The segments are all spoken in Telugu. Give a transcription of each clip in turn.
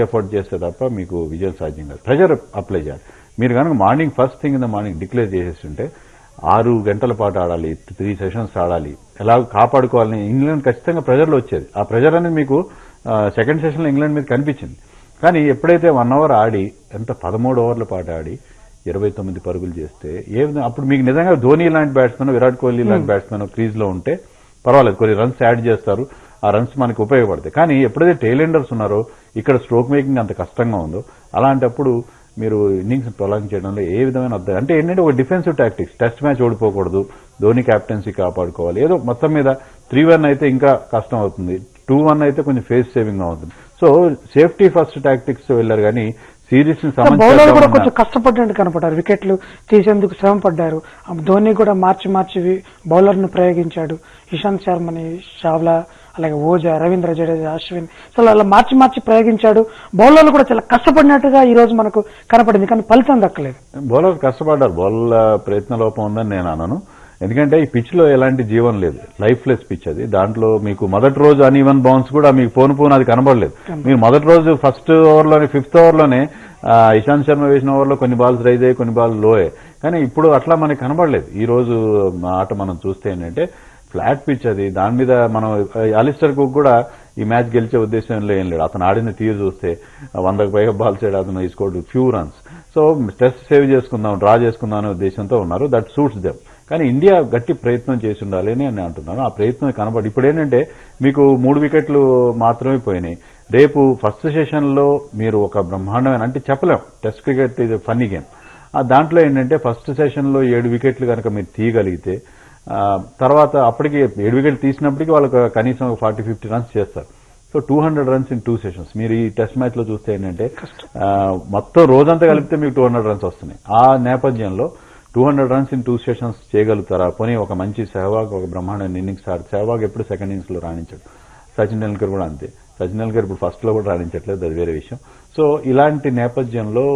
ఎఫర్ట్ చేస్తే తప్ప మీకు విజయం సాధ్యం కాదు. ప్రెషర్ అప్లై చేయాలి. మీరు కనుక morning first thing in the morning declare చేసేస్తుంటే 6 గంటల పాటు ఆడాలి, 3 సెషన్స్ ఆడాలి, ఎలా కాపాడుకోవాలని ఇంగ్లాండ్ ఖచ్చితంగా ప్రెజర్లో వచ్చేది. ఆ ప్రెజర్ అనేది మీకు సెకండ్ సెషన్లో ఇంగ్లాండ్ మీద కనిపించింది. కానీ ఎప్పుడైతే 1 అవర్ ఆడి 13 ఓవర్ల పాటు ఆడి 29 పరుగులు చేస్తే ఏ విధంగా అప్పుడు మీకు నిజంగా ధోని లాంటి బ్యాట్స్మెన్, విరాట్ కోహ్లీ లాంటి బ్యాట్స్మెన్ క్రీజ్ లో ఉంటే పర్వాలేదు, కొన్ని రన్స్ యాడ్ చేస్తారు, ఆ రన్స్ మనకు ఉపయోగపడతాయి. కానీ ఎప్పుడైతే టైలెండర్స్ ఉన్నారో ఇక్కడ స్ట్రోక్ మేకింగ్ అంత కష్టంగా ఉందో అలాంటప్పుడు మీరు ఇన్నింగ్స్ ప్రొలాంగ్ చేయడంలో ఏ విధమైన అర్థం అంటే ఏంటంటే ఒక డిఫెన్సివ్ టాక్టిక్స్, టెస్ట్ మ్యాచ్ ఓడిపోకూడదు, ధోని క్యాప్టెన్సీ కాపాడుకోవాలి, ఏదో మొత్తం మీద 3-1 అయితే ఇంకా కష్టం అవుతుంది, 2-1 అయితే కొంచెం ఫేస్ సేవింగ్ అవుతుంది. సో సేఫ్టీ ఫస్ట్ టాక్టిక్స్ వెళ్లారు కానీ సిరీస్ ని బౌలర్ కూడా కొంచెం కష్టపడ్డట్టు కనపడ్డారు, వికెట్లు తీసేందుకు శ్రమ పడ్డారు. ధోని కూడా మార్చి బౌలర్ ను ప్రయోగించాడు. ఇషాంత్ శర్మని, చావ్లా, అలాగే ఓజా, రవీంద్ర జడేజా, అశ్విన్, సో అలా మార్చి ప్రయోగించాడు. బౌలర్లు కూడా చాలా కష్టపడినట్టుగా ఈ రోజు మనకు కనపడింది, కానీ ఫలితం దక్కలేదు. బౌలర్ కష్టపడ్డారు, బౌలర్ల ప్రయత్న లోపం ఉందని నేను అన్నాను. ఎందుకంటే ఈ పిచ్ లో ఎలాంటి జీవం లేదు, లైఫ్లెస్ పిచ్ అది. దాంట్లో మీకు మొదటి రోజు అన్ఈవెన్ బౌన్స్ కూడా మీకు పోను అది కనబడలేదు. మీరు మొదటి రోజు ఫస్ట్ ఓవర్లోనే, 5th ఓవర్లోనే ఇషాంత్ శర్మ వేసిన ఓవర్లో కొన్ని బాల్స్ రైజ్ అయ్యి, కొన్ని బాల్ లో అయ్యాయి. కానీ ఇప్పుడు అట్లా మనకి కనబడలేదు. ఈ రోజు ఆట మనం చూస్తే ఏంటంటే ఫ్లాట్ పిచ్ అది. దాని మీద మనం అలిస్టర్ కుక్ కూడా ఈ మ్యాచ్ గెలిచే ఉద్దేశంలో ఏం లేడు. అతను ఆడిన తీరు చూస్తే 100కు పైగా బాల్స్ ఆడి అతను ఈ scored few runs. So test save చేసుకుందాం, డ్రా చేసుకుందాం అనే ఉద్దేశంతో ఉన్నారు. That suits them. కానీ ఇండియా గట్టి ప్రయత్నం చేసి ఉండాలి అని నేను అంటున్నాను. ఆ ప్రయత్నం కనబడి ఇప్పుడు ఏంటంటే మీకు 3 వికెట్లు మాత్రమే పోయినాయి. రేపు ఫస్ట్ సెషన్ లో మీరు ఒక బ్రహ్మాండమైన అంటే చెప్పలేం, టెస్ట్ క్రికెట్ ఇది ఫన్నీ గేమ్. దాంట్లో ఏంటంటే ఫస్ట్ సెషన్ లో 7 వికెట్లు కనుక మీరు తీయగలిగితే తర్వాత అప్పటికి 7 వికెట్లు తీసినప్పటికీ వాళ్ళకి కనీసం 40-50 రన్స్ చేస్తారు. So 200 runs in 2 sessions. మీరు ఈ టెస్ట్ మ్యాచ్ లో చూస్తే ఏంటంటే మొత్తం రోజంతా కలిపితే మీకు 200 రన్స్ వస్తున్నాయి. ఆ నేపథ్యంలో 200 రన్స్ ఇన్ 2 సెషన్స్ చేయగలుగుతారా? పోనీ ఒక మంచి సెహ్వాగ్ ఒక బ్రహ్మాండమైన ఇన్నింగ్స్ ఆడు. సెహ్వాగ్ ఎప్పుడు సెకండ్ ఇన్నింగ్స్ లో రాణించాడు. సచిన్ టెండూల్కర్ కూడా అంతే. సచిన్ టెండూల్కర్ ఇప్పుడు ఫస్ట్ లో కూడా రాణించట్లేదు, అది వేరే విషయం. సో ఇలాంటి నేపథ్యంలో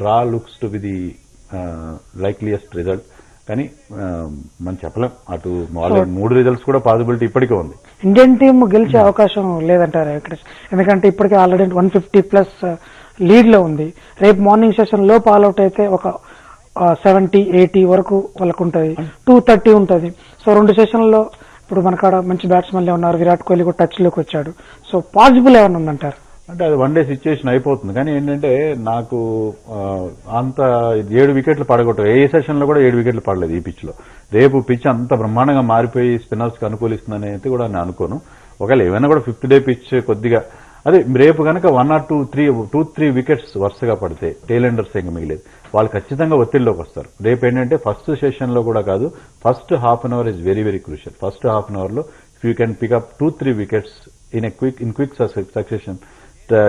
draw looks to be the likeliest result. కానీ మనం చెప్పలేం, అటు 3 రిజల్ట్స్ కూడా పాసిబిలిటీ ఇప్పటికే ఉంది. ఇండియన్ టీం గెలిచే అవకాశం లేదంటారా వెంకటేష్? ఎందుకంటే ఇప్పటికే ఆల్రెడీ 150+ లీడ్ లో ఉంది. రేపు మార్నింగ్ సెషన్ లో ఆల్అౌట్ అయితే ఒక 70-80 వరకు వాళ్ళకు ఉంటుంది, 230 ఉంటుంది. సో 2 సెషన్లలో ఇప్పుడు మనకాడ మంచి బ్యాట్స్మెన్లే ఉన్నారు, విరాట్ కోహ్లీ కూడా టచ్ లోకి వచ్చాడు. సో పాసిబుల్ ఏమన్నా ఉందంటారు? అంటే అది 1 డే సిచ్యువేషన్ అయిపోతుంది. కానీ ఏంటంటే నాకు అంత 7 వికెట్లు పడగొట్టారు. ఏ సెషన్ లో కూడా 7 వికెట్లు పడలేదు ఈ పిచ్ లో. రేపు పిచ్ అంత బ్రహ్మాండంగా మారిపోయి స్పిన్నర్స్ కి అనుకూలిస్తుందని అయితే కూడా నేను అనుకోను. ఒకవేళ ఏమైనా కూడా 5th డే పిచ్ కొద్దిగా అదే రేపు కనుక 1 or 2-3 వికెట్స్ వరుసగా పడితే టైలెండర్స్ ఇంకా మిగిలేదు, వాళ్ళు ఖచ్చితంగా ఒత్తిడిలోకి వస్తారు. రేపు ఏంటంటే ఫస్ట్ సెషన్ లో కూడా కాదు, first half an hour is very very crucial. First half an hour లో if you can pick up 2-3 wickets in quick succession,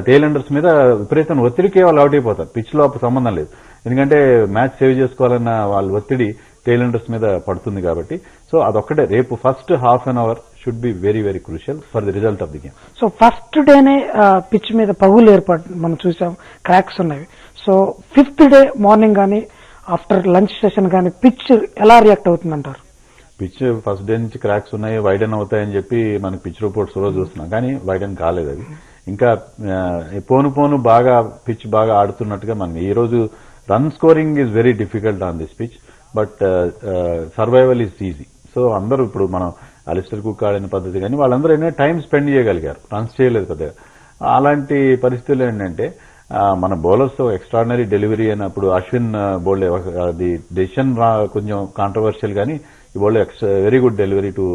tailenders మీద విపరీతం ఒత్తిడికే వాళ్ళు అవుట్ అయిపోతారు. పిచ్ లో సంబంధం లేదు, ఎందుకంటే మ్యాచ్ సేవ్ చేసుకోవాలన్న వాళ్ళ ఒత్తిడి టైలెండర్స్ మీద పడుతుంది కాబట్టి. సో అదొక్కటే రేపు first half an hour should be very very crucial for the result of the game. So first డేనే పిచ్ మీద పగులు మనం చూసాం, క్రాక్స్ ఉన్నవి. సో 5th డే మార్నింగ్ కానీ ఆఫ్టర్ లంచ్ సెషన్ కానీ పిచ్ ఎలా రియాక్ట్ అవుతుందంటారు? పిచ్ ఫస్ట్ డే నుంచి క్రాక్స్ ఉన్నాయి, వైడెన్ అవుతాయని చెప్పి మనకి పిచ్ రిపోర్ట్స్ రోజు చూస్తున్నాం, కానీ వైడెన్ కాలేదు. అది ఇంకా పోను బాగా పిచ్ బాగా ఆడుతున్నట్టుగా మనకి ఈ రోజు run scoring is very difficult on this pitch, but survival is easy. So అందరూ ఇప్పుడు మనం అలిస్టర్ కుక్ ఆడిన పద్ధతి కానీ వాళ్ళందరూ ఏంటంటే టైం స్పెండ్ చేయగలిగారు, రన్స్ చేయలేదు పెద్దగా. అలాంటి పరిస్థితులు ఏంటంటే మన బౌలర్స్ ఎక్స్ట్రాడినరీ డెలివరీ అయినప్పుడు అశ్విన్ బౌల్ అది డెసిషన్ కొంచెం కాంట్రవర్షియల్ కానీ ఈ bowl very good delivery to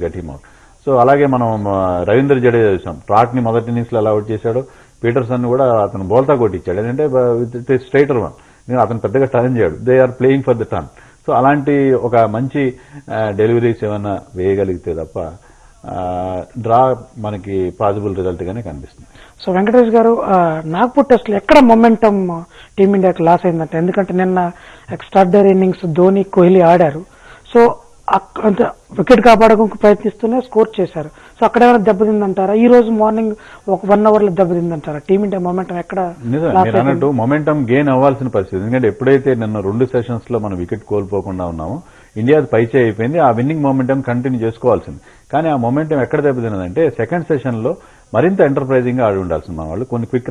get him out. So అలాగే మనం రవీంద్ర జడేజా చూసాం, ట్రాట్ ని మొదటి ఇన్నింగ్స్ లో ఎలా అవుట్ చేశాడు, పీటర్సన్ కూడా అతను బౌల్తా కొట్టించాడు. ఏంటంటే స్ట్రైటర్ వన్, అతను పెద్దగా టర్న్ చేయడు, they are playing for the turn. So అలాంటి ఒక మంచి డెలివరీస్ ఏమైనా వేయగలిగితే తప్ప డ్రా మనకి పాసిబుల్ రిజల్ట్ గానే కనిపిస్తుంది. సో వెంకటేష్ గారు, నాగ్పూర్ టెస్ట్ లో ఎక్కడ మొమెంటం టీమిండియాకి లాస్ అయిందంటే, ఎందుకంటే నిన్న ఎక్స్ట్రాడినరీ ఇన్నింగ్స్ ధోని, కోహ్లీ ఆడారు. సో వికెట్ కాపాడడానికి ప్రయత్నిస్తూనే స్కోర్ చేశారు. సో అక్కడ ఏమైనా దెబ్బతిందంటారా? ఈ రోజు మార్నింగ్ ఒక 1 అవర్ లో దెబ్బతిందంటారా? టీమిండియా మొమెంటం ఎక్కడ? మీరు అన్నట్టు మొమెంటం గెయిన్ అవ్వాల్సిన పరిస్థితి. ఎందుకంటే ఎప్పుడైతే నిన్న 2 సెషన్స్ లో మనం వికెట్ కోల్పోకుండా ఉన్నామో ఇండియా పైచే అయిపోయింది. ఆ విన్నింగ్ మొమెంటం కంటిన్యూ చేసుకోవాల్సింది. కానీ ఆ మొమెంటం ఎక్కడ దెబ్బతిన్నదంటే సెకండ్ సెషన్ లో మరింత ఎంటర్ప్రైజింగ్ గా ఆడి ఉండాల్సింది మన వాళ్ళు. కొన్ని క్విక్